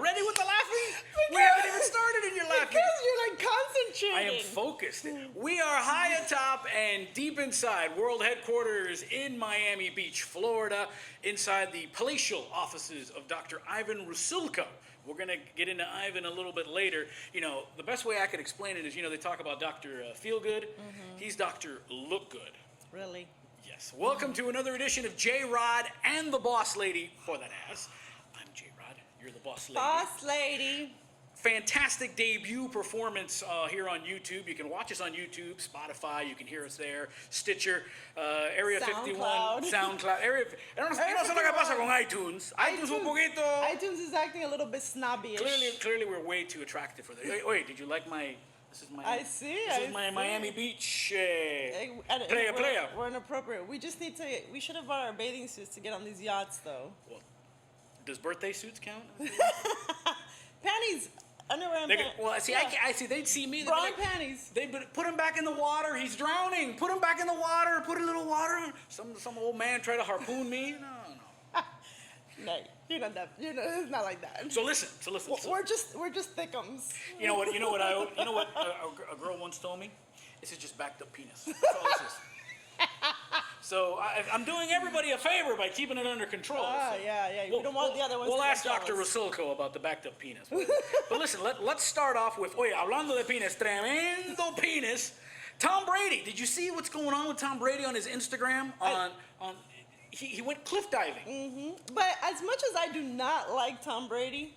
Already with the laughing? We haven't even started and you're laughing. Because you're like concentrating. I am focused. We are high atop and deep inside world headquarters in Miami Beach, Florida, inside the palatial offices of Dr. Ivan Rusilko. We're going to get into Ivan a little bit later. You know, the best way I could explain it is, you know, they talk about Dr. Feelgood. He's Dr. Look Good. Really? Yes. Welcome to another edition of JRod and the Boss Lady for that ass. I'm JRod. You're the Boss Lady. Boss Lady. Fantastic debut performance here on YouTube. You can watch us on YouTube, Spotify. You can hear us there. Stitcher, Area 51, SoundCloud. Yo no sé lo que pasa con iTunes. iTunes un poquito. iTunes is acting a little bit snobby-ish. Clearly, we're way too attractive for that. Wait, did you like my? This is my. I see. This is my Miami Beach. Playa. We're inappropriate. We just need to. We should have bought our bathing suits to get on these yachts, though. Well, does birthday suits count? Panties. Underwear and pants. Well, see, yeah. I see. They'd see me. Bra and panties. They'd put him back in the water. He's drowning. Put him back in the water. Put a little water. Some old man tried to harpoon me. No. No, you're not that. It's not like that. So listen. We're just thickums. You know what a girl once told me? This is just backed up penis. That's all this is. So I'm doing everybody a favor by keeping it under control. Yeah. We don't want the other ones. We'll to ask Dr. Rusilko about the backed up penis. But listen, let's start off with, hablando de penis, tremendo penis. Tom Brady. Did you see what's going on with Tom Brady on his Instagram? He went cliff diving. But as much as I do not like Tom Brady,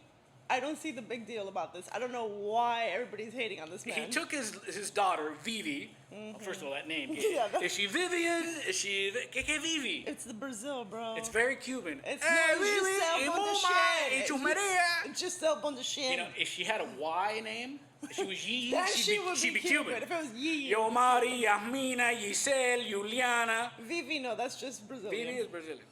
I don't see the big deal about this. I don't know why everybody's hating on this man. He took his daughter, Vivi. Well, first of all, that name. Is she Vivian? Is she... Que Vivi? It's the Brazil, bro. It's very Cuban. It's Giselle Bundchen. You know, if she had a Y name, if she was Yee, she'd be Cuban. If it was Yee. Yo Mari, Yasmina, Giselle, Juliana. Vivi, no, that's just Brazilian. Vivi is Brazilian.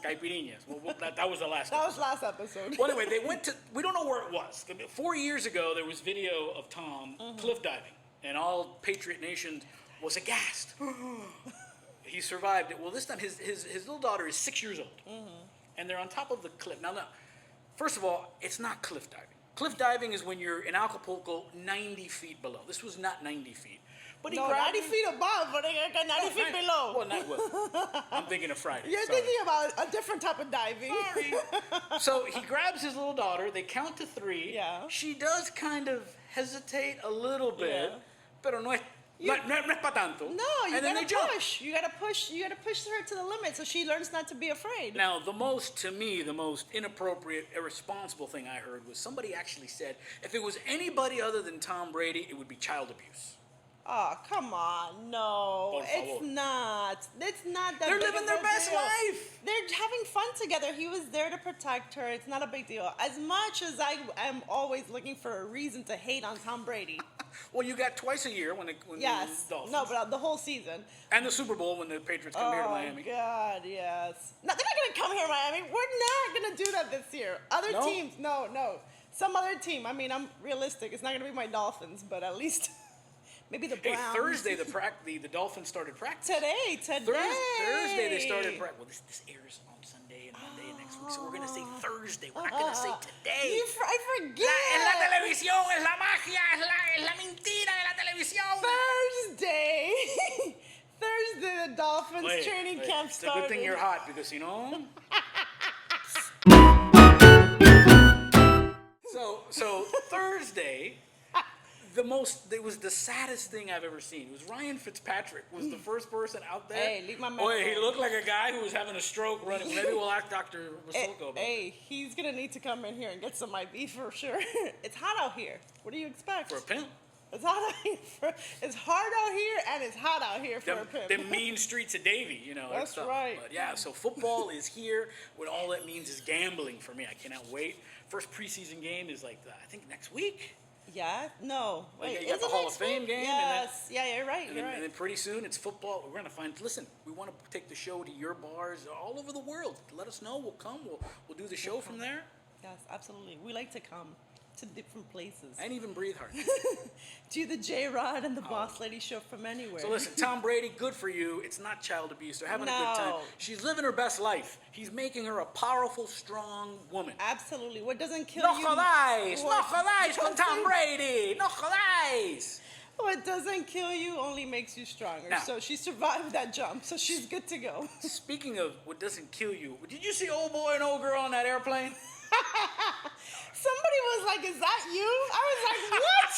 Caipirinhas. Well, that was the last That was last episode. Well, anyway, they went to... We don't know where it was. 4 years ago, there was video of Tom cliff diving. And all Patriot Nation was aghast. He survived it. Well, this time his little daughter is 6 years old. And they're on top of the cliff. Now, first of all, it's not cliff diving. Cliff diving is when you're in Acapulco 90 feet below. This was not 90 feet. But he 90 feet above, but 90 feet below. Well, I'm thinking of Friday. You're thinking about a different type of diving. Sorry. So he grabs his little daughter. They count to 3. Yeah. She does kind of hesitate a little bit. Yeah. Pero no es pa tanto. No, you gotta push. You gotta push her to the limit so she learns not to be afraid. Now, the most inappropriate, irresponsible thing I heard was somebody actually said, if it was anybody other than Tom Brady, it would be child abuse. Oh, come on. No, it's not. It's not that They're living their best life. They're having fun together. He was there to protect her. It's not a big deal. As much as I am always looking for a reason to hate on Tom Brady. Well, you got twice a year when the Dolphins. No, but the whole season. And the Super Bowl when the Patriots come here to Miami. Oh, God, yes. No, they're not going to come here to Miami. We're not going to do that this year. Other teams, no. Some other team. I mean, I'm realistic. It's not going to be my Dolphins, but at least... Maybe the Browns. Hey, Thursday the Dolphins started practice. Today. Thursday they started practice. Well, this airs on Sunday and Monday and next week, so we're going to say Thursday. We're not going to say today. I forget. Es la televisión, es la magia, es la mentira de la televisión. Thursday. Thursday, the Dolphins training camp started. It's a good thing you're hot because, you know. So Thursday... It was the saddest thing I've ever seen. It was Ryan Fitzpatrick was the first person out there. Hey, leave my man. He looked like a guy who was having a stroke running. Maybe we'll ask Dr. Rusilko about Hey, he's going to need to come in here and get some IV for sure. It's hot out here. What do you expect? For a pimp. It's hot out here. It's hard out here and it's hot out here for a pimp. The mean streets of Davie, you know. That's right. But yeah, so football is here. What all that means is gambling for me. I cannot wait. First preseason game is I think next week. Yeah, no. Wait, you got the Hall of Fame game. Yes, you're right. And then pretty soon it's football. We're gonna listen, we want to take the show to your bars all over the world. Let us know. We'll come. We'll do the show from there. Yes, absolutely. We like to come. to different places. And even breathe hard. Do the JRod and the Boss Lady show from anywhere. So listen, Tom Brady, good for you. It's not child abuse. They're having a good time. She's living her best life. He's making her a powerful, strong woman. Absolutely. What doesn't kill No you... jodáis! No jodáis con Tom Brady! No jodáis! What doesn't kill you only makes you stronger. Now, so she survived that jump, so she's good to go. Speaking of what doesn't kill you, did you see old boy and old girl on that airplane? Somebody was like, is that you? I was like, what?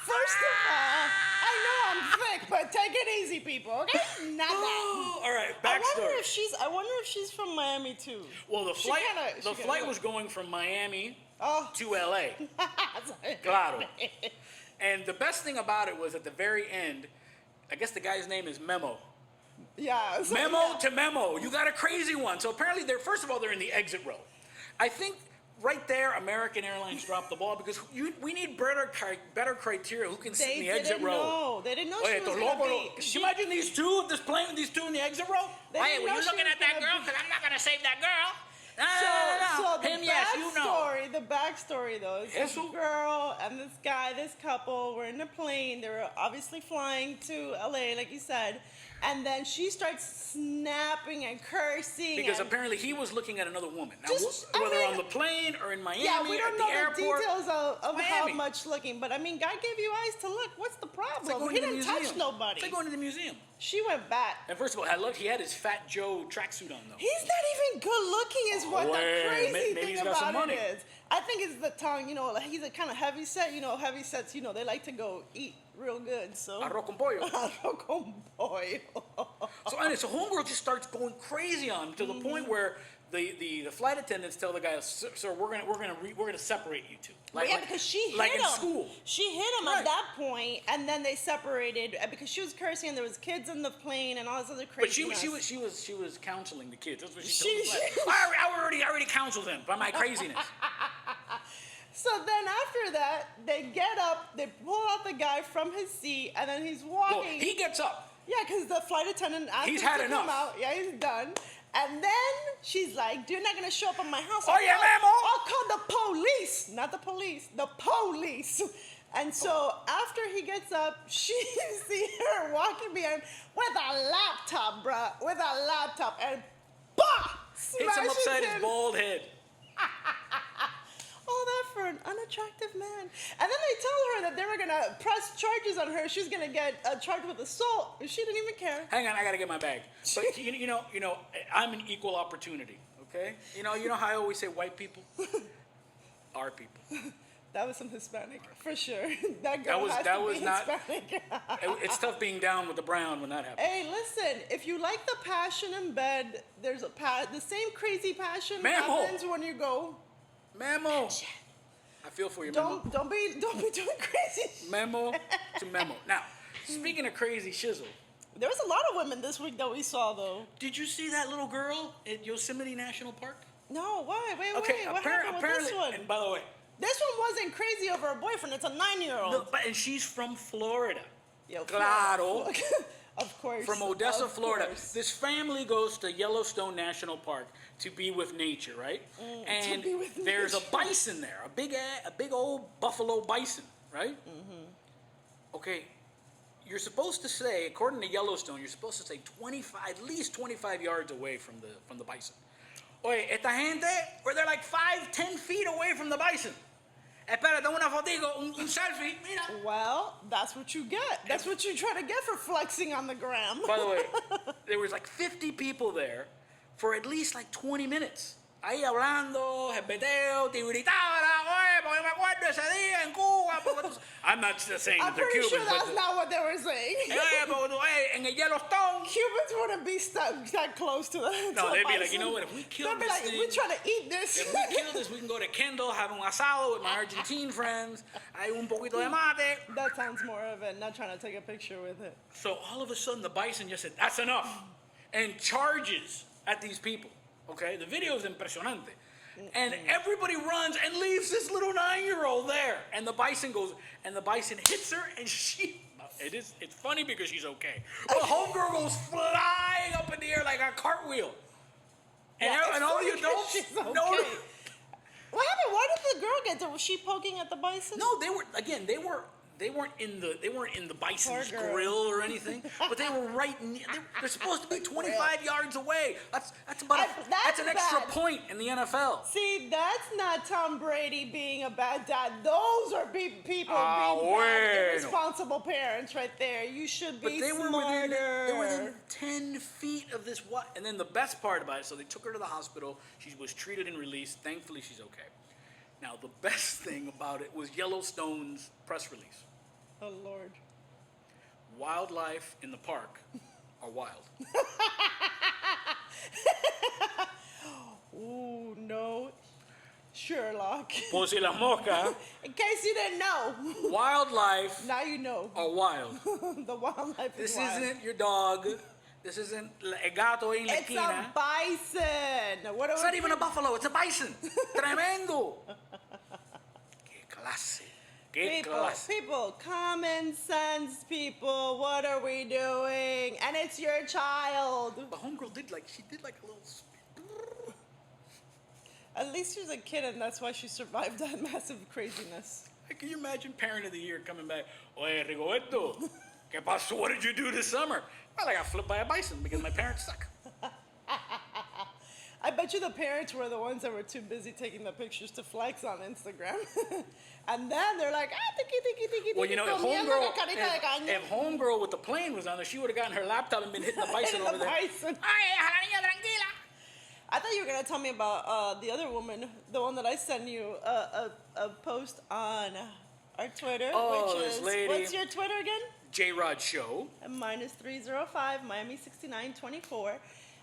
First of all, I know I'm thick, but take it easy, people, okay? Not that. All right, backstory. I wonder if she's from Miami, too. Well, the flight was going from Miami to L.A. Claro. And the best thing about it was at the very end, I guess the guy's name is Memo. Yeah. So, Memo to Memo. You got a crazy one. So apparently first of all, they're in the exit row. I think right there, American Airlines dropped the ball because we need better criteria who can sit in the exit row. They didn't know she was going to be. Can you imagine these two in the exit row? Hey, were you looking at that girl? Because I'm not going to save that girl. So the backstory though is this girl and this guy, this couple were in a plane. They were obviously flying to LA, like you said, and then she starts snapping and cursing. Because apparently he was looking at another woman. Now, whether on the plane or in Miami, yeah, we don't know the airport, details of how much looking. But I mean, God gave you eyes to look. What's the problem? Like he didn't touch nobody. It's like going to the museum. She went back. And first of all, he had his Fat Joe tracksuit on, though. He's not even good looking is what the crazy thing about it is. I think it's the tongue, he's a kind of heavy set. Heavy sets, they like to go eat real good, so. Arroz con pollo. Arroz con pollo. So homegirl just starts going crazy on him to the point where the flight attendants tell the guy, "Sir, we're gonna separate you two." Because she hit like him. in school. She hit him at that point, and then they separated because she was cursing, and there was kids in the plane, and all this other crazy. But she was counseling the kids. That's what she told them. I already counseled them by my craziness. So then after that, they get up, they pull out the guy from his seat, and then he's walking. Well, he gets up. Yeah, because the flight attendant asked him to come out. Yeah, he's done. And then she's like, you're not going to show up at my house. Oh, yeah, Memo. I'll call the police. Not the police, the police. And so after he gets up, she sees her walking behind with a laptop, bruh. With a laptop. And bah! Hits him upside his bald head. All that for an unattractive man. And then they tell her that they were going to press charges on her. She's going to get charged with assault. She didn't even care. Hang on, I got to get my bag. But I'm an equal opportunity, okay? You know how I always say white people? Our people. That was some Hispanic, for sure. That girl has to be Hispanic. It's tough being down with the brown when that happens. Hey, listen, if you like the passion in bed, there's the same crazy passion happens when you go... Memo. I feel for you, Memo. Don't be doing crazy. Memo to Memo. Now, speaking of crazy shizzle. There was a lot of women this week that we saw, though. Did you see that little girl at Yosemite National Park? No, why? Wait. What happened with this one? And by the way. This one wasn't crazy over a boyfriend. It's a 9-year-old. No, and she's from Florida. Yo, claro. Of course. From Odessa, Florida. This family goes to Yellowstone National Park to be with nature, right? And there's a bison there, a big old buffalo bison, right? Mm-hmm. Okay, you're supposed to stay, according to Yellowstone, you're supposed to stay at least 25 yards away from the bison. Oye, esta gente, where they're like 5-10 feet away from the bison. Espérate, una fotico, un selfie, mira. Well, that's what you get. That's what you try to get for flexing on the gram. By the way, there was like 50 people there for at least like 20 minutes. Ahí hablando, jebeteo, te gritaba, oye, porque me acuerdo ese día en Cuba. I'm not saying that they're Cubans. I'm pretty sure that's not what they were saying. En el Yellowstone. Cubans wouldn't be that close to the No, they'd be like, you know what, if we kill this thing. They'd be like, we're trying to eat this. If we kill this, we can go to Kendall, have un asado with my Argentine friends. Hay un poquito de mate. That sounds more of it, not trying to take a picture with it. So all of a sudden, the bison just said, that's enough. And charges at these people. Okay, the video is impresionante. And everybody runs and leaves this little 9-year-old there. And the bison hits her, and it's funny because she's okay. But homegirl goes flying up in the air like a cartwheel. And all the adults okay. know. What happened? Why did the girl get? Was she poking at the bison? No, they weren't in the bison's Poor girl. grill or anything, but they were they're supposed to be 25 yards away. That's an extra bad. point in the NFL. See, that's not Tom Brady being a bad dad. Those are people being bueno. bad, irresponsible parents right there. You should But be they were smarter. within 10 feet of this and then the best part about it, so they took her to the hospital. She was treated and released. Thankfully, she's okay. Now, the best thing about it was Yellowstone's press release. Oh, Lord. Wildlife in the park are wild. Ooh, no. Sherlock. Pues y la mosca, In case you didn't know. wildlife Now you know. are wild. The wildlife This is wild. isn't your dog. This isn't el gato en la It's esquina. a bison. What It's not even a buffalo, it's a bison. Tremendo. Qué clase. Qué clase. People, common sense, people. What are we doing? And it's your child. But homegirl did like a little spin. At least she's a kid, and that's why she survived that massive craziness. Can you imagine Parent of the Year coming back? Oye, Rigoberto, ¿qué pasó? What did you do this summer? Well, I got flipped by a bison because my parents suck. I bet you the parents were the ones that were too busy taking the pictures to flex on Instagram. And then they're like, tiki. Well, you know, if homegirl with the plane was on there, she would have gotten her laptop and been hitting the bison over there. Bison. I thought you were going to tell me about the other woman, the one that I sent you a post on our Twitter. Oh, which this is, lady. What's your Twitter again? JRod Show. And mine is 305 Miami 6924.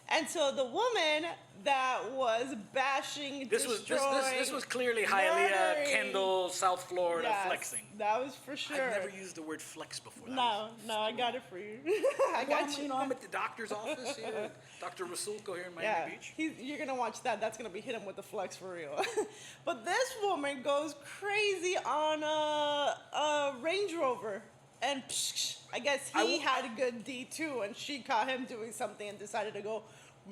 And so the woman that was bashing, This was clearly murdering- Hialeah, Kendall, South Florida Yes, flexing. That was for sure. I've never used the word flex before. No, I got it for you. I Well, got you. you know, I'm at the doctor's office here, Dr. Rusilko here in Miami Beach. You're gonna watch that. That's gonna be hit him with the flex for real. But this woman goes crazy on a Range Rover, and I guess he had a good D too, and she caught him doing something and decided to go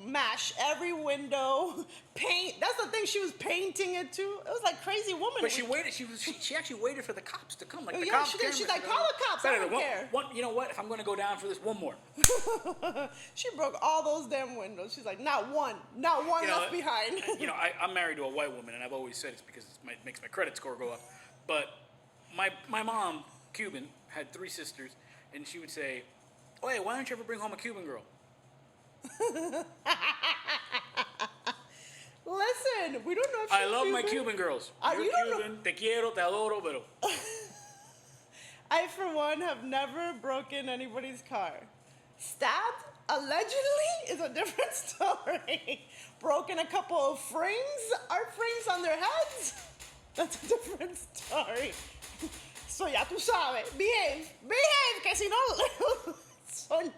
mash every window, paint. That's the thing. She was painting it too. It was like crazy woman. But she waited. She actually waited for the cops to come. Like the yeah, cops she did. came, She's and like, said, call the cops. I don't care. You know what? If I'm going to go down for this, one more. She broke all those damn windows. She's like, not one left behind. You know, I'm married to a white woman, and I've always said it's because it makes my credit score go up. But my mom, Cuban, had 3 sisters, and she would say, "Oh, hey, why don't you ever bring home a Cuban girl?" Listen, we don't know if she's I love Cuban. my Cuban girls. You're you don't Cuban, te quiero, te adoro, pero. I, for one, have never broken anybody's car. Stabbed, allegedly, is a different story. Broken a couple of art frames on their heads, that's a different story. So ya tu sabes, behave, que si no, son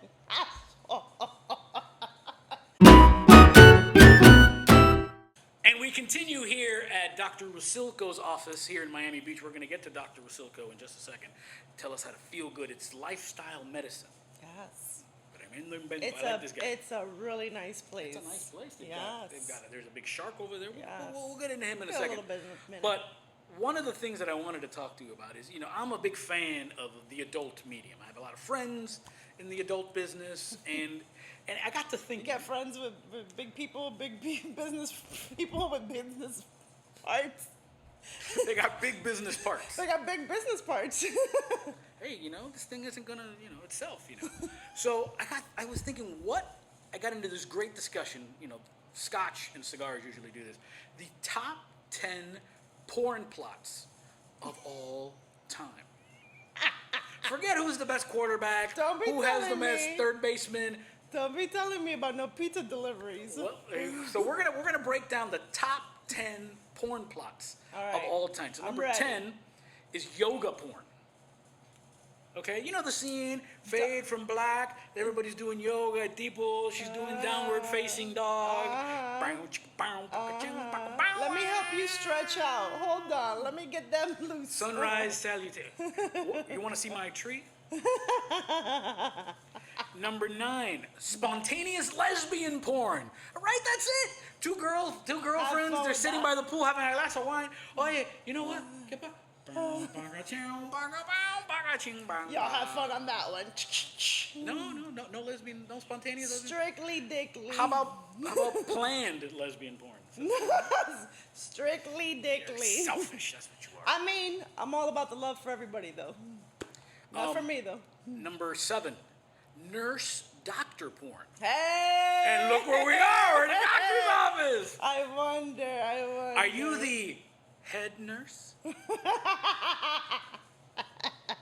And we continue here at Dr. Rusilko's office here in Miami Beach. We're going to get to Dr. Rusilko in just a second. Tell us how to feel good. It's lifestyle medicine. Yes. I like this guy. It's a really nice place. It's a nice place. They've Yes. got it. There's a big shark over there. Yes. We'll get into him in a We'll second. a little bit in a minute. But one of the things that I wanted to talk to you about is, you know, I'm a big fan of the adult medium. I have a lot of friends in the adult business, and I got to You thinking. get friends with big people, business people with business parts. They got big business parts. They got big business parts. Hey, you know, this thing isn't gonna, itself, So I was thinking, I got into this great discussion, Scotch and cigars usually do this. The top 10 porn plots of all time. Forget who's the best quarterback, Don't be who has the telling best me. third baseman. Don't be telling me about no pizza deliveries. Well, so we're gonna break down the top 10 porn plots All of right. all time. So I'm number ready. 10 is yoga porn. Okay, you know the scene, fade from black, everybody's doing yoga, tipo, she's doing downward facing dog. Let me help you stretch out. Hold on. Let me get them loose. Sunrise salutation. You want to see my tree? Number 9, spontaneous lesbian porn. Right, that's it. Two girlfriends, fun they're with sitting that. by the pool having a glass of wine. Oh yeah, you know what? Y'all have fun on that one. No lesbian, no spontaneous lesbian. Strictly dickly. How about planned lesbian porn? Strictly dickly. Selfish, that's what you are. I mean, I'm all about the love for everybody, though. Not for me, though. Number 7, nurse doctor porn. Hey! And look where we are, we're in the doctor's office. I wonder. Are you the head nurse?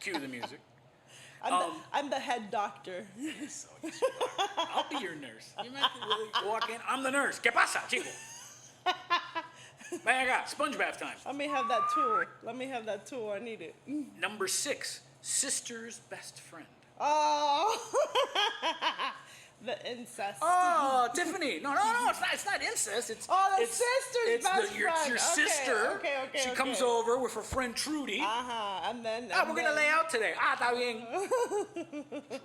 Cue the music. I'm the head doctor. Yes, you are. I'll be your nurse. You might really walk in. I'm the nurse. ¿Qué pasa, chico? Ven acá, sponge bath time. Let me have that tool. I need it. Number 6, sister's best friend. Oh. The incest. Oh, Tiffany. No, it's not incest. It's sister's best your friend. sister. Okay. She comes over with her friend Trudy. And then. We're gonna lay out today. Está bien.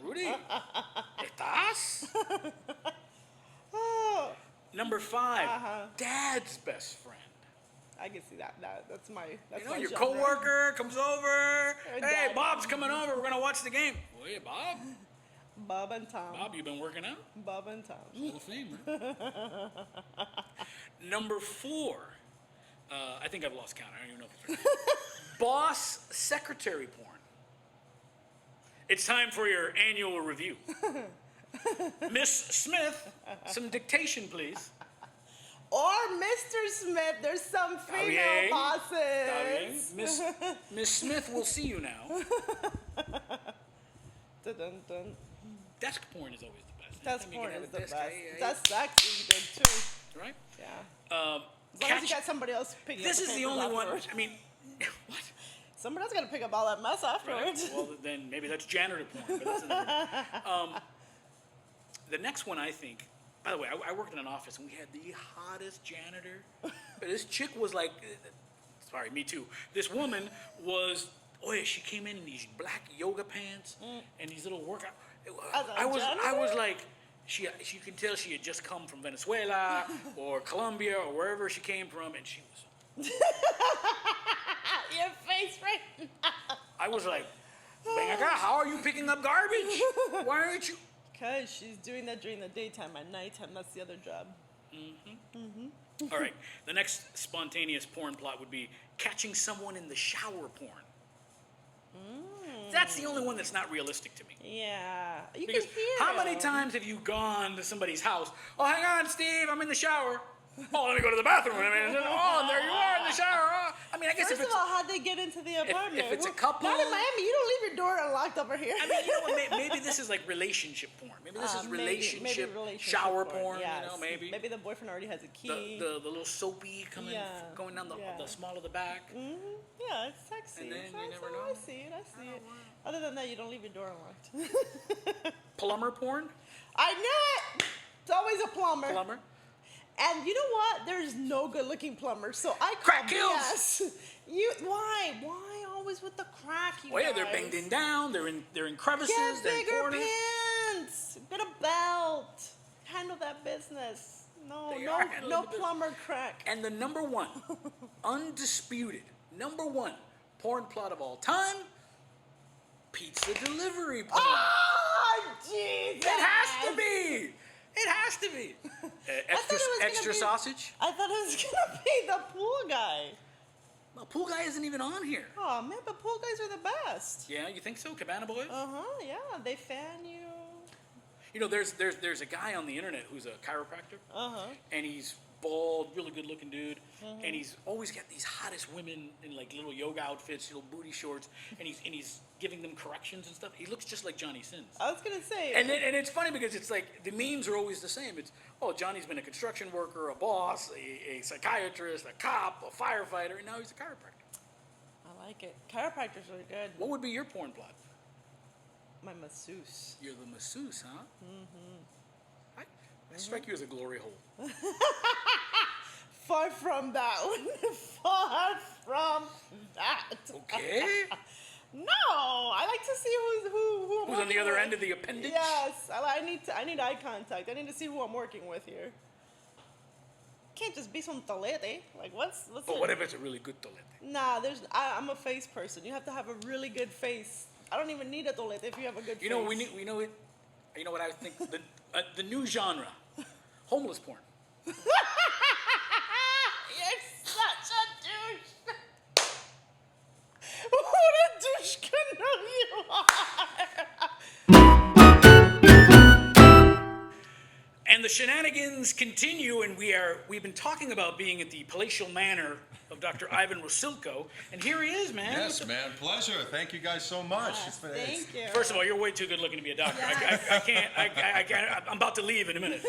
Trudy, ¿estás? Oh, Number 5, dad's best friend. I can see that. That's my. Your genre. coworker comes over. Hey, dad. Bob's coming over. We're gonna watch the game. Oh, yeah, Bob. Bob and Tom. Bob, you been working out? Bob and Tom. Hall of Fame, right? Number 4. I think I've lost count. I don't even know if it's right. Boss secretary porn. It's time for your annual review. Miss Smith, some dictation, please. Or Mr. Smith. There's some female bosses. Miss Smith, we'll see you now. Dun, dun, dun. Desk porn is always the best. Desk Anytime you porn can is have the a best. desk, Desk is good too. right? Yeah. As long as Catch- you got somebody else picking up this is the papers only one. afterwards. I mean, what? Somebody else got to pick up all that mess Right? afterwards. Well, then maybe that's janitor porn. But that's another. The next one, I think. By the way, I worked in an office and we had the hottest janitor. This chick was like, sorry, me too. This woman was. Oh yeah, she came in these black yoga pants and these little workout. I was like, you can tell she had just come from Venezuela or Colombia or wherever she came from, and she was. Your face right now. I was like, "Ven acá, how are you picking up garbage? Why aren't you?" Because she's doing that during the daytime. At nighttime, that's the other job. All right, the next spontaneous porn plot would be catching someone in the shower porn. That's the only one that's not realistic to me. Yeah. You Because can hear how many him. times have you gone to somebody's house? Oh, hang on, Steve, I'm in the shower. Oh, let me go to the bathroom. I mean, oh, there you are in the shower. Oh. I mean, I guess First if of it's all, how'd they get into the apartment? if it's a Well, couple- Not in Miami. You don't leave your door unlocked over here. I mean, you know what? Maybe this is like relationship porn. Maybe this is relationship shower porn. Yes. You know, maybe Maybe the boyfriend already has a key. the little soapy coming going down the small of the back. Yeah, it's sexy. And then It's you sexy. never know. I see it. Other than that, you don't leave your door unlocked. Plumber porn. I knew it. It's always a plumber. Plumber. And you know what? There's no good-looking plumber, so I call Crack kills. BS. Why? Why always with the crack? You Well, yeah, they're guys? bending down. They're in crevices. Get they're in bigger corners. pants. Get a belt. Handle that business. No, They are handling no the business. plumber crack. And the number one, undisputed, number one porn plot of all time, pizza delivery porn. Oh, Jesus! It has to be. It has to be. Extra be- sausage. I thought it was gonna be the pool guy. Well, pool guy isn't even on here. Oh man, but pool guys are the best. Yeah, you think so, Cabana Boys? Yeah, they fan you. You know, there's a guy on the internet who's a chiropractor, and he's bald, really good looking dude, and he's always got these hottest women in like little yoga outfits, little booty shorts, and he's giving them corrections and stuff. He looks just like Johnny Sins. I was gonna say. And it's funny because it's like the memes are always the same. It's, oh, Johnny's been a construction worker, a boss, a psychiatrist, a cop, a firefighter, and now he's a chiropractor. I like it. Chiropractor's really good. What would be your porn plot? My masseuse. You're the masseuse, huh? I strike you as a glory hole. Far from that one. Far from that. Okay. No, I like to see who I'm Who's on the working other with. end of the appendage? Yes, I need eye contact. I need to see who I'm working with here. Can't just be some tolete. Like what's But it? what if it's a really good tolete? Nah, I'm a face person. You have to have a really good face. I don't even need a tolete if you have a good face. You know, we know it. You know what I think? The new genre, homeless porn. You're such a douche. What a douche canoe you are. And the shenanigans continue, and we've been talking about being at the palatial manor of Dr. Ivan Rusilko, and here he is, man. Yes, man, pleasure. Thank you guys so much. Yes, thank you. First of all, you're way too good looking to be a doctor. Yes. I can't. I'm about to leave in a minute.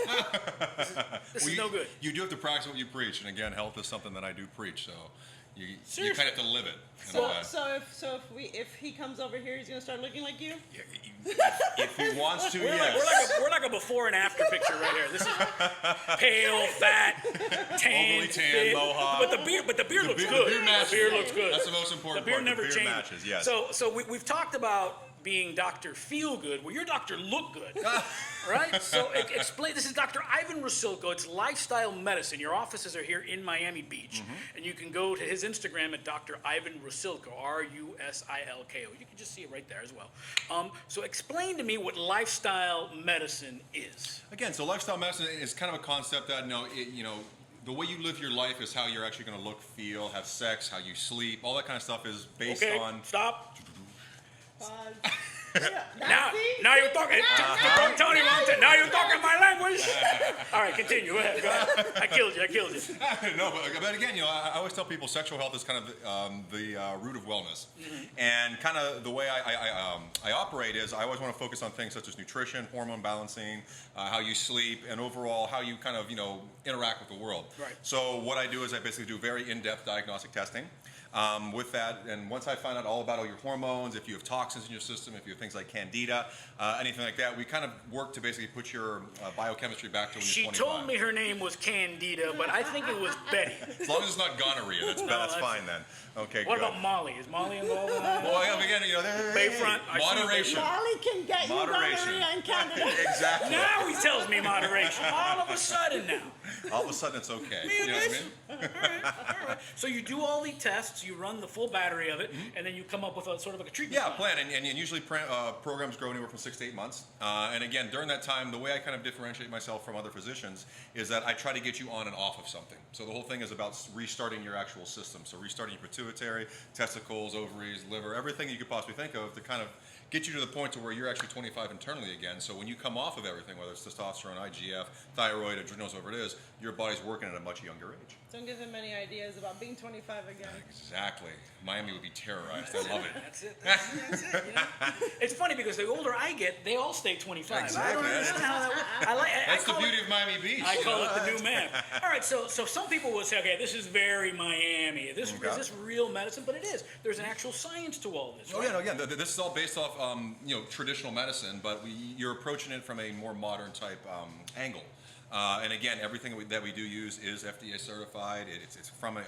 This is no good. You do have to practice what you preach, and again, health is something that I do preach, so you Seriously? kind of have to live it. If he comes over here, he's gonna start looking like you. If he wants to, We're yes. we're like a before and after picture right here. This is pale, fat, tan, Overly tan, fit. mohawk. But the beard looks The good. beard matches. The beard looks good. That's the most important The beard part. never The beard changes. matches, yes. So we've talked about being Dr. Feel Good. Well, you're Dr. Look Good, right? So explain. This is Dr. Ivan Rusilko. It's lifestyle medicine. Your offices are here in Miami Beach, and you can go to his Instagram at Dr. Ivan Rusilko, Rusilko. You can just see it right there as well. So explain to me what lifestyle medicine is. Again, so lifestyle medicine is kind of a concept that, the way you live your life is how you're actually going to look, feel, have sex, how you sleep. All that kind of stuff is based Okay, on... stop. Now Now you're talking. Tony Montana. Now you're talking my language. All right, continue. Go ahead. I killed you. No, but again, I always tell people sexual health is kind of the root of wellness, and kind of the way I operate is I always want to focus on things such as nutrition, hormone balancing, how you sleep, and overall how you kind of interact with the world. Right. So what I do is I basically do very in-depth diagnostic testing. With that, and once I find out all about all your hormones, if you have toxins in your system, if you have things like candida, anything like that, we kind of work to basically put your biochemistry back to when She you're 25. told me her name was Candida, but I think it was Betty. As long as it's not gonorrhea, that's fine then. Okay, What good. about Molly? Is Molly involved in that? Well, again, Bayfront, I see moderation. Molly can get you Moderation. gonorrhea and Canada. Exactly. Now he tells me moderation. All of a sudden now. All of a sudden, it's okay. Man, You know what I this- all right. So you do all the tests, you run the full battery of it, and then you come up with a sort of like a treatment Yeah, plan. and usually programs grow anywhere from 6 to 8 months. And again, during that time, the way I kind of differentiate myself from other physicians is that I try to get you on and off of something. So the whole thing is about restarting your actual system. So restarting your pituitary, testicles, ovaries, liver, everything you could possibly think of to kind of get you to the point to where you're actually 25 internally again. So when you come off of everything, whether it's testosterone, IGF, thyroid, adrenals, whatever it is, your body's working at a much younger age. Don't give him any ideas about being 25 again. Exactly. Miami would be terrorized. I love it. That's it. You know? It's funny because the older I get, they all stay 25. I don't Exactly. understand how that works. I That's the call beauty it, of Miami Beach. I call it the new map. All right, so some people will say, okay, this is very Miami. Is this real medicine? But it is. There's an actual science to all this. Oh Right? yeah, no, again, this is all based off traditional medicine, but you're approaching it from a more modern type angle. And again, everything that we do use is FDA certified. It's from a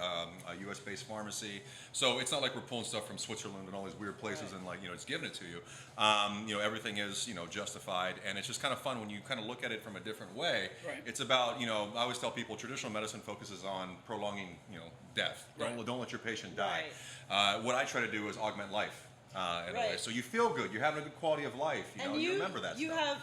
U.S.-based pharmacy, so it's not like we're pulling stuff from Switzerland and all these weird places and it's giving it to you. Everything is justified, and it's just kind of fun when you kind of look at it from a different way. Right. It's about I always tell people traditional medicine focuses on prolonging death. Right. Don't let your patient die. Right. What I try to do is augment life. In a way, Right. so you feel good. You're having a good quality of life. You remember that stuff.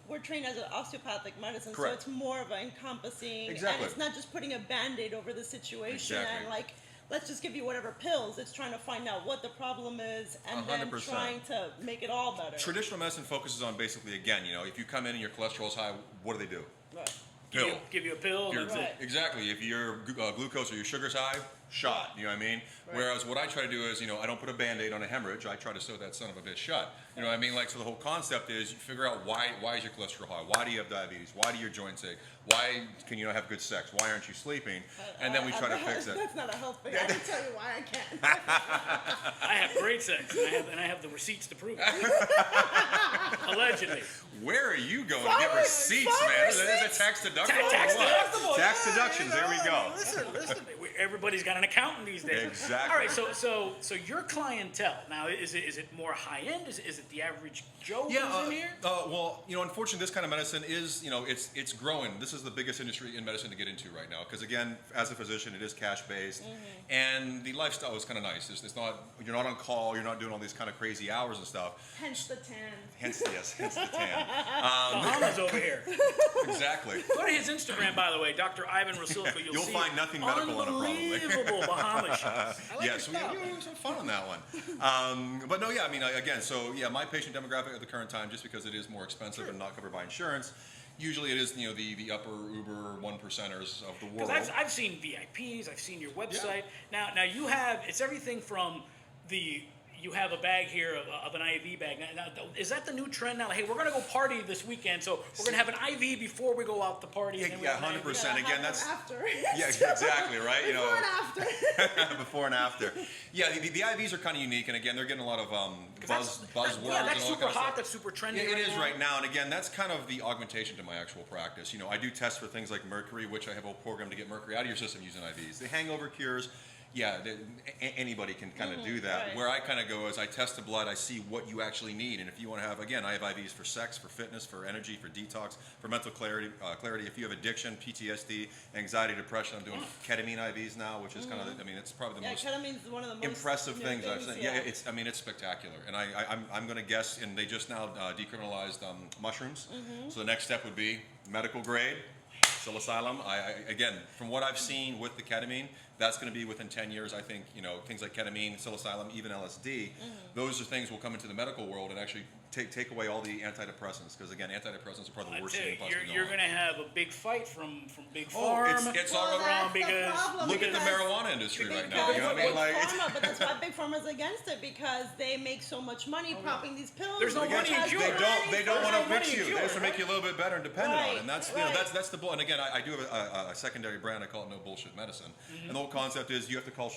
We're trained as an osteopathic medicine, Correct. so it's more of an encompassing, Exactly. and it's not just putting a Band-Aid over the situation Exactly. and let's just give you whatever pills. It's trying to find out what the problem is and then 100%. trying to make it all better. Traditional medicine focuses on basically, again, if you come in and your cholesterol's high, what do? Right. Pill. Give you a pill. Your- That's it. Exactly. If your glucose or your sugar's high, shot. You know what I mean? Right. Whereas what I try to do is, I don't put a Band-Aid on a hemorrhage. I try to sew that son of a bitch shut. You know what I mean? So the whole concept is you figure out why is your cholesterol high? Why do you have diabetes? Why do your joints ache? Why can you not have good sex? Why aren't you sleeping? And then we try to fix it. That's not a health thing. I can tell you why I can't. I have great sex, and I have the receipts to prove it. Allegedly. Where are you going to Farm get receipts, farm man? Is receipts? it a tax deduction? Tax or what? deductible. Tax deductions. There we go. Listen. Everybody's got an accountant these days. Exactly. All right, so your clientele now, is it more high end? Is it the average Joe who's in here? Well, unfortunately, this kind of medicine is, it's growing. This is the biggest industry in medicine to get into right now. Because again, as a physician, it is cash based, and the lifestyle is kind of nice. It's not, you're not on call, you're not doing all these kind of crazy hours and stuff. Hence the tan. Hence the tan. Bahamas over here. Exactly. Go to his Instagram, by the way, Dr. Ivan Rusilko. You'll see find nothing medical on it, probably. Unbelievable Bahama shots. I like Yes, we had some fun on that one. But no, yeah, I mean, again, so yeah, my patient demographic at the current time, just because it is more expensive and not covered by insurance, usually it is, the upper Uber 1%ers of the world. Because I've seen VIPs, I've seen your website. Yeah. Now you have, it's everything from you have a bag here of an IV bag. Now, is that the new trend now? Like, hey, we're going to go party this weekend, so we're going to have an IV before we go out to party. And then Yeah, 100%. Again, that's after. Yeah, exactly, right. Before and after. Before and after. Yeah, the IVs are kind of unique, and again, they're getting a lot of buzzwords. Yeah, that's and all super that kind of hot. stuff. That's super trendy. Yeah, it is now. right now, and again, that's kind of the augmentation to my actual practice. I do tests for things like mercury, which I have a program to get mercury out of your system using IVs. The hangover cures. Yeah, anybody can kind of do that. Right. Where I kind of go is I test the blood, I see what you actually need, and if you want to have, again, I have IVs for sex, for fitness, for energy, for detox, for mental clarity. If you have addiction, PTSD, anxiety, depression, I'm doing ketamine IVs now, which is kind of, it's probably the most ketamine's one of the most impressive things I've things, seen. Yeah, it's spectacular, and I'm going to guess, and they just now decriminalized mushrooms, so the next step would be medical grade. Psilocybin. Again, from what I've seen with the ketamine, that's going to be within 10 years. I think things like ketamine, psilocybin, even LSD. Those are things will come into the medical world and actually take away all the antidepressants, because again, antidepressants are probably the worst thing possible. You're going to have a big fight from big Oh, pharma. it's all around because look at the marijuana industry right now. Because You know what I mean? Big Pharma, but that's why Big Pharma's against it, because they make so much money popping these pills. There's no money in because cure. They don't want to money fix in you. cure, They just want to make you a little bit better and dependent on it. And that's that's the bull. And again, I do have a secondary brand. I call it No Bullshit Medicine. And the whole concept is you have to call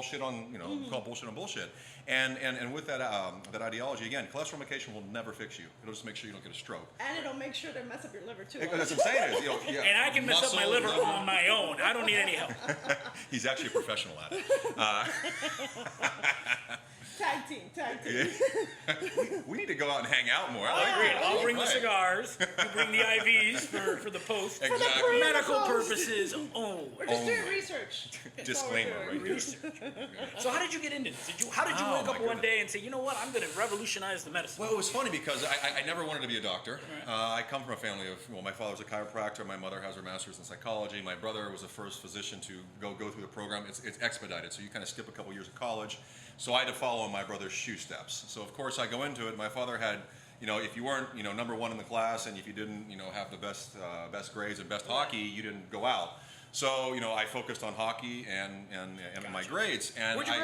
shit on call bullshit on bullshit. And with that that ideology, again, cholesterol medication will never fix you. It'll just make sure you don't get a stroke. And it'll make sure to mess up your liver too. That's what I'm saying. And I can mess up my liver on my own. I don't need any help. He's actually a professional at it. Tag team. We need to go out and hang out more. I like Great. it. I'll bring the cigars. You bring the IVs for the post. Exactly. For medical purposes. We're just doing research. Disclaimer, right here. So how did you get into this? How did you wake up one day and say, you know what, I'm going to revolutionize the medicine? Well, it was funny because I never wanted to be a doctor. I come from a family of, my father's a chiropractor, my mother has her master's in psychology, my brother was the first physician to go through the program. It's expedited, so you kind of skip a couple years of college. So I had to follow in my brother's shoe steps. So of course I go into it. My father had, if you weren't, number one in the class, and if you didn't, have the best grades and best hockey, you didn't go out. So, I focused on hockey and my grades. And Where'd you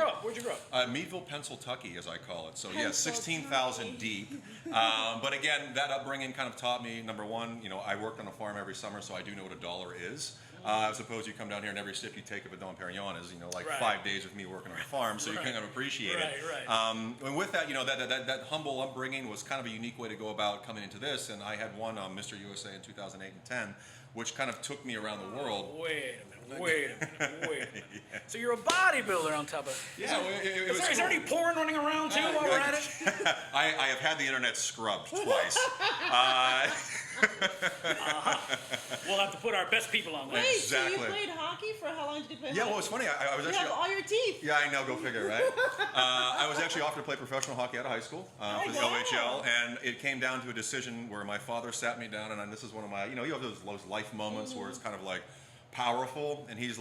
grow up? Meadville, Pennsylvania, as I call it. So, yeah, 16,000 deep. But again, that upbringing kind of taught me, number one, I worked on a farm every summer, so I do know what a dollar is. I suppose you come down here and every sip you take of a Dom Perignon is, 5 days with me working on a farm, so you kind of appreciate it. And with that, that humble upbringing was kind of a unique way to go about coming into this. And I had won Mr. USA in 2008 and 10, which kind of took me around the world. Wait a minute. Yeah. So you're a bodybuilder on top of it. Yeah, Is there any porn running around too while we're at it? I have had the internet scrubbed twice. We'll have to put our best people on that. Wait, Exactly. so you played hockey? For how long did you play hockey? Yeah, well, it's funny. I was You actually. have all your teeth. Yeah, I know. Go figure, right? I was actually offered to play professional hockey out of high school for the OHL, and it came down to a decision where my father sat me down, and this is one of my, you have those life moments where it's kind of like powerful, and he just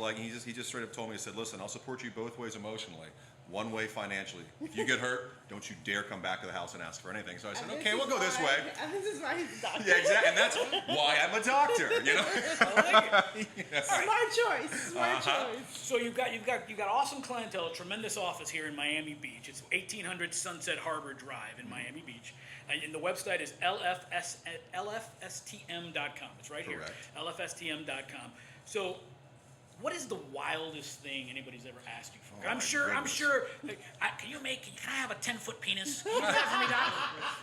straight up told me, he said, listen, I'll support you both ways emotionally. One way financially. If you get hurt, don't you dare come back to the house and ask for anything. So I said, okay, we'll go this way. And this is why he's a doctor. Yeah, exactly. And that's why I'm a doctor. Smart choice. So you've got awesome clientele, a tremendous office here in Miami Beach. It's 1800 Sunset Harbor Drive in Miami Beach. And the website is lfstm.com. It's right here. lfstm.com. So what is the wildest thing anybody's ever asked you for? I'm sure. Can I have a 10-foot penis? Can you do that for me, Doc?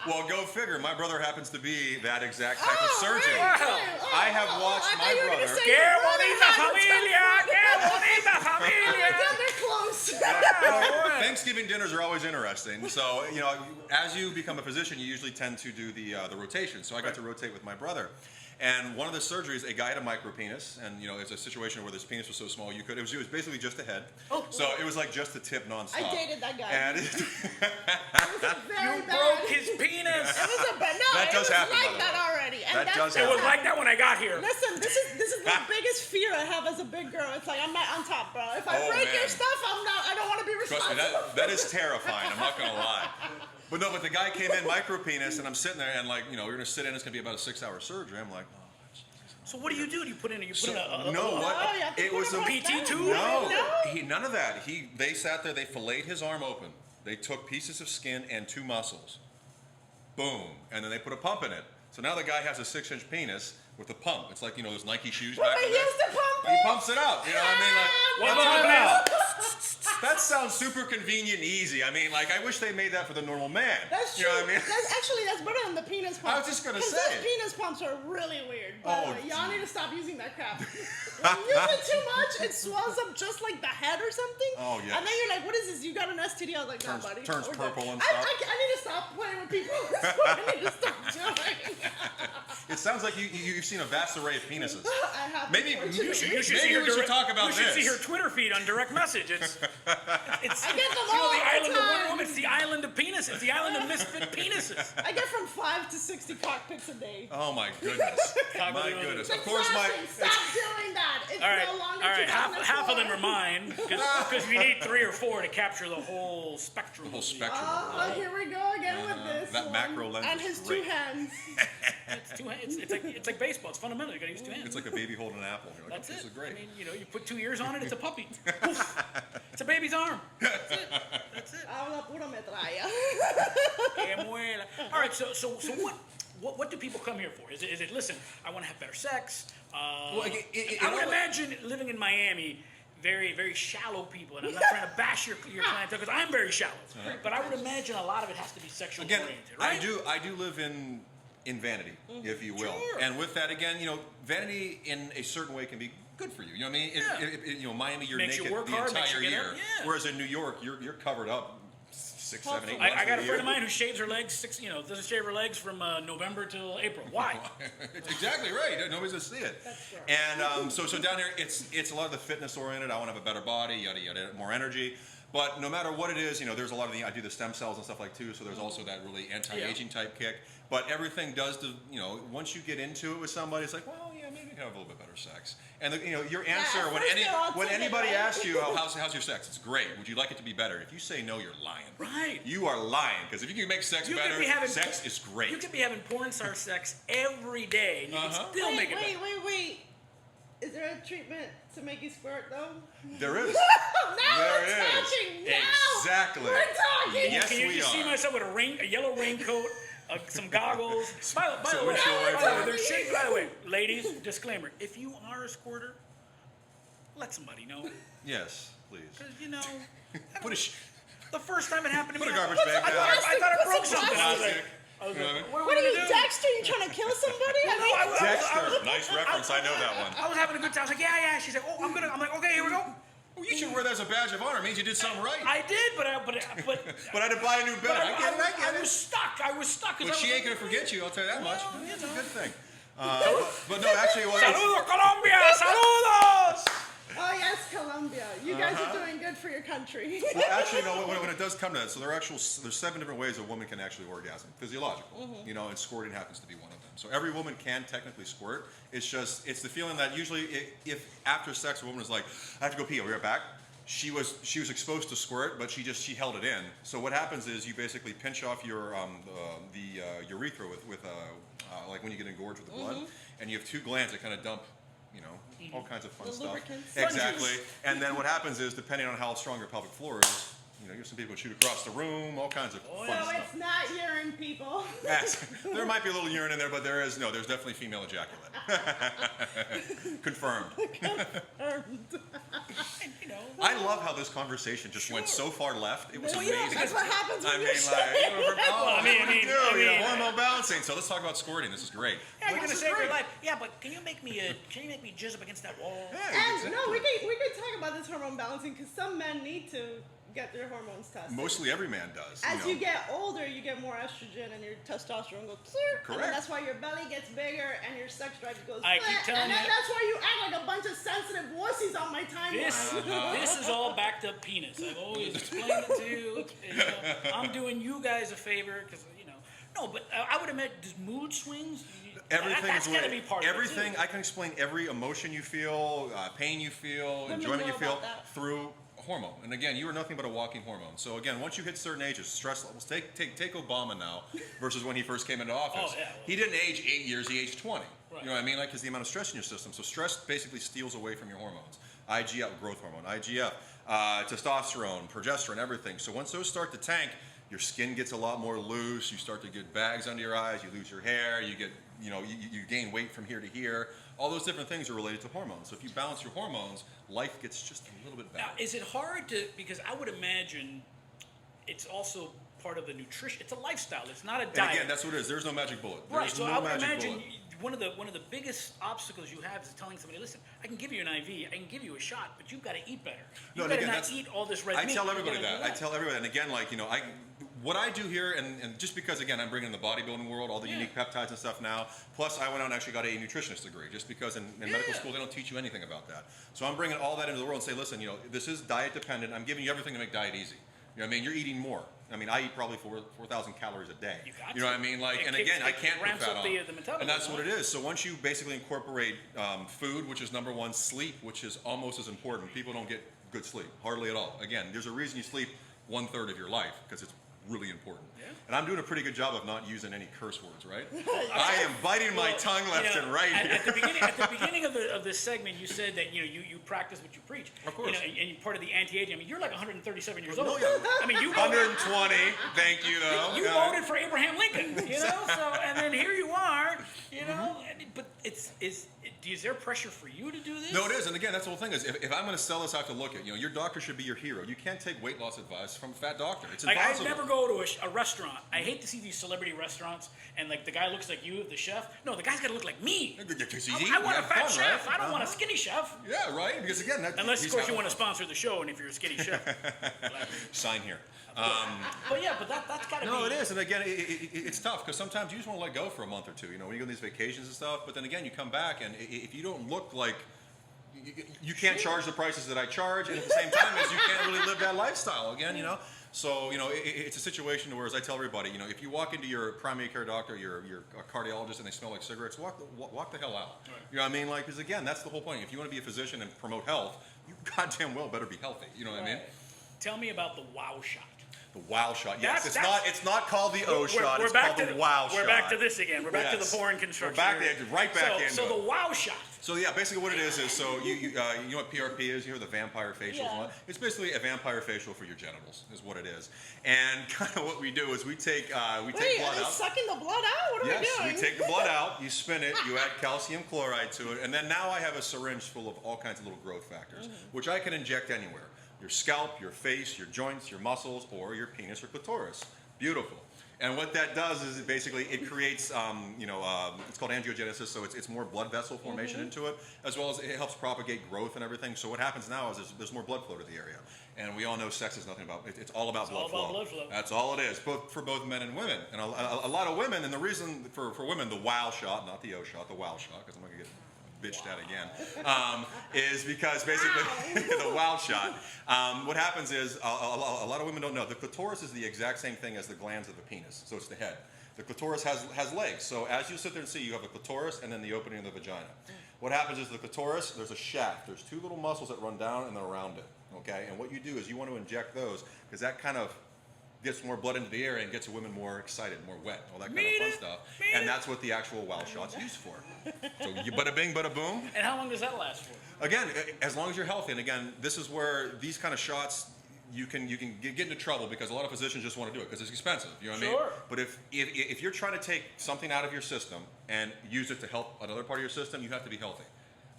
Well, go figure. My brother happens to be that exact type of surgeon. Wow. I have watched my brother. ¡Qué bonita familia! ¡Qué bonita familia! Thanksgiving dinners are always interesting. So, you know, as you become a physician, you usually tend to do the rotation. So I got to rotate with my brother. And one of the surgeries, a guy had a micro penis, and you know, it's a situation where this penis was so small it was basically just a head. Oh. So it was like just the tip nonstop. I dated that guy. And It was a very You bad. broke his penis. It was a bad. No, That does it was happen, by like the that way. already. And That that's does It was happen. like that when I got here. Listen, this is the biggest fear I have as a big girl. It's like I'm not on top, bro. If I Oh, break your man. stuff, I don't want to be Trust me, responsible. that is terrifying. I'm not gonna lie. But no, but the guy came in micro penis, and I'm sitting there, and like, you know, we're gonna sit in. It's gonna be about a 6-hour surgery. I'm like, oh. So what do? You put in a No, what? Oh, you have to It put was it a right PT there. tube? No, No. none of that. They sat there. They filleted his arm open. They took pieces of skin and 2 muscles. Boom, and then they put a pump in it. So now the guy has a 6-inch penis with a pump. It's like, you know, those Nike shoes. Well, back he in the day. used to pump He it. pumps it up. You know what I mean? Like, What well, about time now? out. That sounds super convenient and easy. I mean, like, I wish they made that for the normal man. That's you true. know what I mean? That's better than the penis pump. I was just gonna 'Cause say. those penis pumps are really weird. By the Oh, way. Y'all need to stop using that crap. When you use it too much, it swells up just like the head or something. Oh, yes. And then you're like, what is this? You got an STD? I was like, Turns- no, buddy. turns we're purple good. and I stuff. need to stop playing with people. That's what I need to stop doing. It sounds like you've seen a vast array of penises. I have Maybe unfortunately. You should Maybe see we her should direct- talk about You should see this. her Twitter feed on direct message. It's I get them you know, all the the island of Wonder time. Woman. It's the island of penis. It's the island of misfit penises. I get from 5 to 60 cockpits a day. Oh my goodness. My goodness. Of course, my. Stop doing that. It's All right, no longer all right. Half of 2004. them are mine because we need 3 or 4 to capture the whole spectrum. The whole of the- spectrum. Oh, here we go again with this. That one. macro lens And is his great. 2 hands. It's like baseball. It's fundamental. You got to use 2 hands. It's like a baby holding an apple. You're like, That's oh, it. this is great. I mean, you know, you put 2 years on it, it's a puppy. Poof. It's a baby's arm. That's it. That's it. Habla pura metralla. Que muela. All right. So what do people come here for? Is it listen? I want to have better sex. Well, I would imagine living in Miami. Very, very shallow people, and I'm not trying to bash your clientele because I'm very shallow. But I would imagine a lot of it has to be sexually Again, oriented, right? I do live in vanity, if you will. Sure. And with that, again, you know, vanity in a certain way can be good for you. You know what I mean? Yeah. You know, Miami, you're Makes you naked work the hard, makes entire you get year. up, yeah. Whereas in New York, you're covered up 6, 7, 8 I months I got a of the friend year. of mine who shaves her legs doesn't shave her legs from November till April. Why? It's exactly right. Nobody's gonna see it. That's true. And so down here, it's a lot of the fitness oriented. I want to have a better body, yada yada, more energy. But no matter what it is, you know, there's a lot of I do the stem cells and stuff like too. So there's also that really anti-aging type kick. But everything does to, you know, once you get into it with somebody, it's like, well, yeah, maybe we can have a little bit better sex. And you know, your answer at when first they're all timid, anybody right? asks you, oh, how's your sex? It's great. Would you like it to be better? If you say no, you're lying. Right. You are lying because if you can make sex You could better, be having sex is great. You could be having porn star sex every day, and you can still make it better. Wait. Is there a treatment to make you squirt though? There is. Now There we're is. talking. Now Exactly. we're talking. Yes, Can you we just see are. myself with a yellow raincoat, some goggles? By the way, windshield they're shaped. By the way, ladies, disclaimer: if you are a squirter, let somebody know. Yes, please. Because you know, Put a the first time it happened to Put me, a garbage bag I down. thought I broke Put some something. I was plastic. like, You know what I mean? what What are you, gonna do? Dexter? You trying to kill somebody? I mean, Dexter. Nice reference. I know that one. I was having a good time. I was like, yeah. She's like, oh, I'm like, okay, here we go. Well, you should wear that as a badge of honor. It means you did something right. I did, but But I had to buy a new bed. I get I it. was stuck. But she ain't gonna forget you. I'll tell you that much. Well, It's you a know. good thing. But no, actually, well, Saludos, Colombia! Saludos! oh yes, Colombia. You guys are doing good for your country. well, actually, no. When it does come to that, so there's 7 different ways a woman can actually orgasm, physiological. You know, and squirting happens to be one of them. So every woman can technically squirt. It's the feeling that usually, if after sex a woman is like, I have to go pee. I'll be right back. She was exposed to squirt, but she held it in. So what happens is you basically pinch off your the urethra with like when you get engorged with the blood, and you have 2 glands that kind of dump, you know, all kinds of fun The stuff. lubricants. Exactly. And then what happens is, depending on how strong your pelvic floor is, you know, you have some people who shoot across the room, all kinds of fun No, stuff. it's not urine, people. Yes, there might be a little urine in there, but there's definitely female ejaculate. Confirmed. You know, I love how this conversation just went so far left. It was Well, amazing. yeah, that's what happens when I mean, you're I mean, mean, hormone balancing. So let's talk about squirting. This is great. yeah, you're This gonna is save your great. life. Yeah, but can you make me jizz up against that wall? Yeah, And exactly. no, we could talk about this hormone balancing because some men need to get their hormones tested. Mostly every man does. As you get older, you get more estrogen and your testosterone goes clear. Correct. And then that's why your belly gets bigger and your sex drive goes I keep telling and then you- that's why you act like a bunch of sensitive wussies on my timeline. This is all backed up penis. I've always explained it to you. I'm doing you guys a favor because no, but I would admit, does mood swings? Everything that's is got to be part everything. of it too. I can explain every emotion you feel, pain you feel, Women enjoyment you know feel about that. through hormone. And again, you are nothing but a walking hormone. So again, once you hit certain ages, stress levels. Take Obama now versus when he first came into office. Oh, yeah. He didn't age 8 years. He aged 20. Right. You know what I mean? Like, because the amount of stress in your system. So stress basically steals away from your hormones. IGF, growth hormone, IGF, testosterone, progesterone, everything. So once those start to tank, your skin gets a lot more loose. You start to get bags under your eyes. You lose your hair. You get, you gain weight from here to here. All those different things are related to hormones. So if you balance your hormones, life gets just a little bit better. Now, is it hard to, because I would imagine it's also part of the nutrition. It's a lifestyle. It's not a diet. And again, that's what it is. There's no magic bullet. Right. There's So no I would magic imagine bullet. one of the biggest obstacles you have is telling somebody, listen, I can give you an IV, I can give you a shot, but you've got to eat better. No, You've and got to again, not that's- eat all this red I meat. tell You everybody gotta that. do I tell everybody, and again, what I do here, and just because, again, I'm bringing the bodybuilding world, all the unique peptides and stuff now, plus I went out and actually got a nutritionist degree, just because in medical school they don't teach you anything about that. So I'm bringing all that into the world and say, listen, this is diet dependent. I'm giving you everything to make diet easy. You know what I mean? You're eating more. I mean, I eat probably 4,000 calories a day. You know what I mean? Like, It and keeps- again, I it can't put ramps fat up on. the metabolism, And that's what right? it is. So once you basically incorporate food, which is number one, sleep, which is almost as important. People don't get good sleep, hardly at all. Again, there's a reason you sleep 1/3 of your life, because it's really important. Yeah. And I'm doing a pretty good job of not using any curse words, right? I am biting my tongue left and right here. At the beginning of this segment, you said that you practice what you preach. Of course. And you're part of the anti-aging. I mean, you're like 137 years old. No, yeah. I mean, you voted, 120, thank you though. you voted for Abraham Lincoln. So and then here you are. But is there pressure for you to do this? No, it is, and again, that's the whole thing. Is if I'm going to sell this out to look at, your doctor should be your hero. You can't take weight loss advice from a fat doctor. It's Like, impossible. I never go to a restaurant. I hate to see these celebrity restaurants, and like the guy looks like you, the chef. No, the guy's got to look like me. Because I want a fat chef. Right? I don't want a skinny chef. Yeah, right. Because again, Unless, of he's course, you having want to fun. sponsor the show, and if you're a skinny chef. Sign here. But yeah, that's got to be. No, it is, and again, it's tough because sometimes you just want to let go for a month or two. When you go on these vacations and stuff. But then again, you come back, and if you don't look like you can't charge the prices that I charge, and at the same time, as you can't really live that lifestyle again. So it's a situation where, as I tell everybody, if you walk into your primary care doctor, your cardiologist, and they smell like cigarettes, walk the hell out. Right. You know what I mean? Like, because again, that's the whole point. If you want to be a physician and promote health, you goddamn well better be healthy. You know what I mean? Tell me about the wow shot. The wow shot. Yes, That's- it's not called the O shot. It's back called to the wow shot. We're back to this again. We're back to Yes. the boring construction. We're back here. there, right back into So it. the wow shot. So yeah, basically what it is so you know what PRP is? You know the vampire facials. Yeah. One? It's basically a vampire facial for your genitals, is what it is. And kind of what we do is we take Wait, blood are they out. sucking the blood out? What are Yes, we doing? we take the blood out, you spin it, you add calcium chloride to it, and then now I have a syringe full of all kinds of little growth factors, which I can inject anywhere. Your scalp, your face, your joints, your muscles, or your penis or clitoris. Beautiful. And what that does is it creates, it's called angiogenesis, so it's more blood vessel formation into it, as well as it helps propagate growth and everything. So what happens now is there's more blood flow to the area. And we all know sex is nothing about, it's all about blood flow. all about blood flow. That's all it is, for both men and women. And a lot of women, and the reason for women, the wow shot, not the O shot, the wow shot, because I'm not going to get bitched at again, is because basically the wow shot. What happens is a lot of women don't know the clitoris is the exact same thing as the glands of the penis, so it's the head. The clitoris has legs, so as you sit there and see, you have a clitoris and then the opening of the vagina. What happens is the clitoris, there's a shaft. There's two little muscles that run down and then around it. Okay, and what you do is you want to inject those because that kind of gets more blood into the area and gets the women more excited, more wet, all that kind of fun stuff. And that's what the actual wow shot's used for. So you bada bing, bada boom. And how long does that last for? Again, as long as you're healthy. And again, this is where these kind of shots, you can get into trouble because a lot of physicians just want to do it because it's expensive. You know what I mean? Sure. But if you're trying to take something out of your system and use it to help another part of your system, you have to be healthy.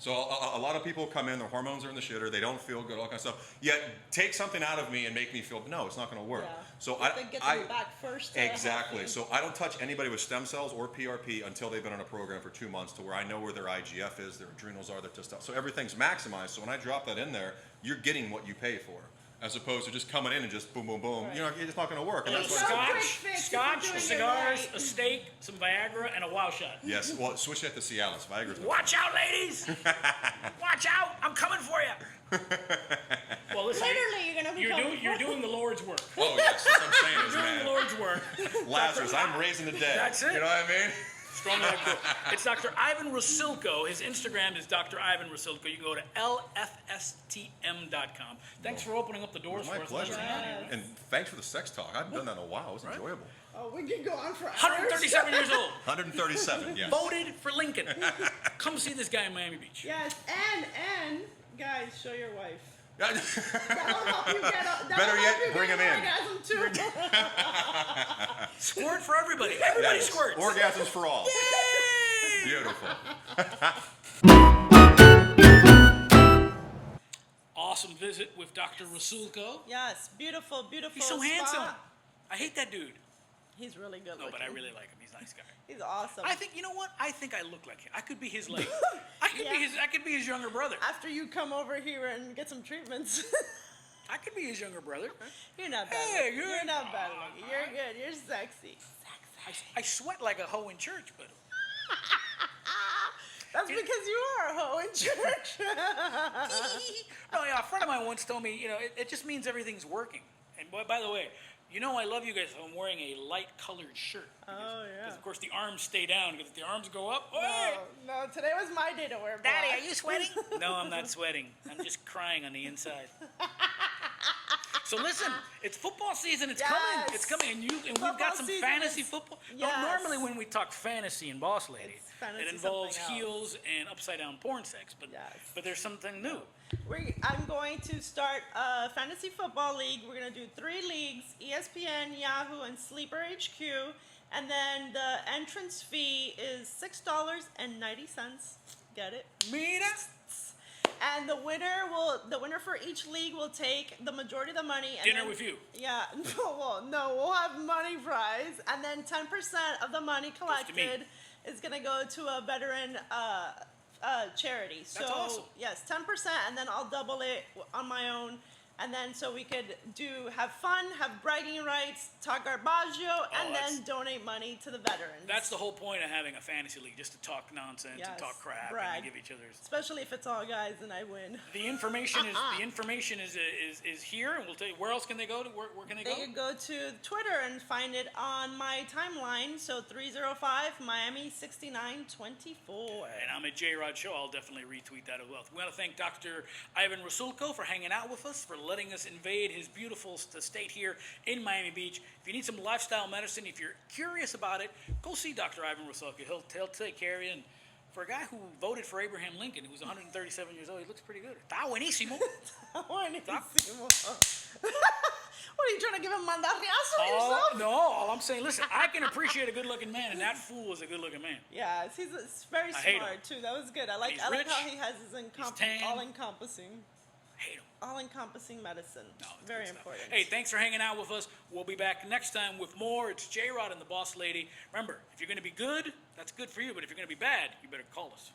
So a lot of people come in, their hormones are in the shitter, they don't feel good, all that kind of stuff. Yet take something out of me and make me feel, no, it's not going to work. Yeah. So You have to get them back first. Exactly. Healthy. So I don't touch anybody with stem cells or PRP until they've been on a program for 2 months to where I know where their IGF is, their adrenals are, their testosterone. So everything's maximized. So when I drop that in there, you're getting what you pay for. as opposed to just coming in and just boom, boom, boom. Right. You know, it's not going to work. And A that's little why. quick scotch, fix if you're doing it cigars, right. a steak, some Viagra, and a wow shot. Yes. Well, switch that to Cialis. Viagra's no Watch out, ladies! Watch out! I'm coming for you. Well, listen, Literally, you're gonna be you're doing the Lord's work. Oh yes, that's what I'm saying, is, You're doing the man. Lord's work. Lazarus, I'm raising the dead. That's it. You know what I mean? Strong like that. It's Dr. Ivan Rusilko. His Instagram is Dr. Ivan Rusilko. You can go to lfstm.com. Thanks for opening up the doors My for us. pleasure. Let's hang out here, right? And thanks for the sex talk. I haven't done that in a while. It was enjoyable. Oh, we can go on for hours. 137 years old. 137. Yes. Voted for Lincoln. Come see this guy in Miami Beach. Yes, and guys, show your wife. Better That'll help you get that'll yet, help you bring get him an in. orgasm too. Squirt for everybody. Everybody Yes. squirts. Orgasms for all. Beautiful. Awesome visit with Dr. Rusilko. Yes, beautiful, beautiful. He's so spot. handsome. I hate that dude. He's really good No, looking. but I really like him. He's a nice guy. He's awesome. I think, you know what? I think I look like him. I could be his like. I could be his younger brother. After you come over here and get some treatments, I could be his younger brother. you're not bad. Hey, looking. good. You're not bad looking. You're good. You're sexy. I sweat like a hoe in church, but That's because you are a hoe in church. no, yeah. A friend of mine once told me, it just means everything's working. And by the way, I love you guys. I'm wearing a light-colored shirt. Oh, yeah. Because of course the arms stay down. Because if the arms go up, No, today was my day to wear black. Daddy, are you sweating? No, I'm not sweating. I'm just crying on the inside. So listen, it's football season. It's coming. Yes. It's coming, and we've Football got some season fantasy is- football. Yes. Normally, when we talk fantasy and Boss Lady, It's fantasy it involves something else. heels and upside down porn sex. But Yes. but there's something new. I'm going to start a fantasy football league. We're going to do 3 leagues, ESPN, Yahoo, and Sleeper HQ. And then the entrance fee is $6.90. Get it? Mira. And the winner for each league will take the majority of the money. And Dinner then- with you. Yeah. No, we'll have money prize. And then 10% of the money to me. collected is going to go to a veteran charity. That's So, awesome. yes, 10%, and then I'll double it on my own. And then so we could have fun, have bragging rights, talk garbaggio, and that's- then donate money to the veterans. That's the whole point of having a fantasy league, just to talk nonsense and Yes, talk crap brag. and give each other's. Especially if it's all guys and I win. The information is here, and we'll tell you where else can they go to. Where can they go? They can go to Twitter and find it on my timeline. So 305 Miami 6924. And I'm at JRod Show. I'll definitely retweet that as well. We want to thank Dr. Ivan Rusilko for hanging out with us, for letting us invade his beautiful state here in Miami Beach. If you need some lifestyle medicine, if you're curious about it, go see Dr. Ivan Rusilko. He'll take care of you. And for a guy who voted for Abraham Lincoln, who's 137 years old, he looks pretty good. Está buenísimo. What are you trying to give him mandarriazo all, yourself? no, all I'm saying, listen, I can appreciate a good-looking man, and that fool is a good-looking man. Yes, he's very hate him. smart too. That was good. I like He's how rich. he has his tan. all-encompassing Hate him. all-encompassing medicine. No, it's Very good stuff. important. Hey, thanks for hanging out with us. We'll be back next time with more. It's JRod and the Boss Lady. Remember, if you're going to be good, that's good for you. But if you're going to be bad, you better call us.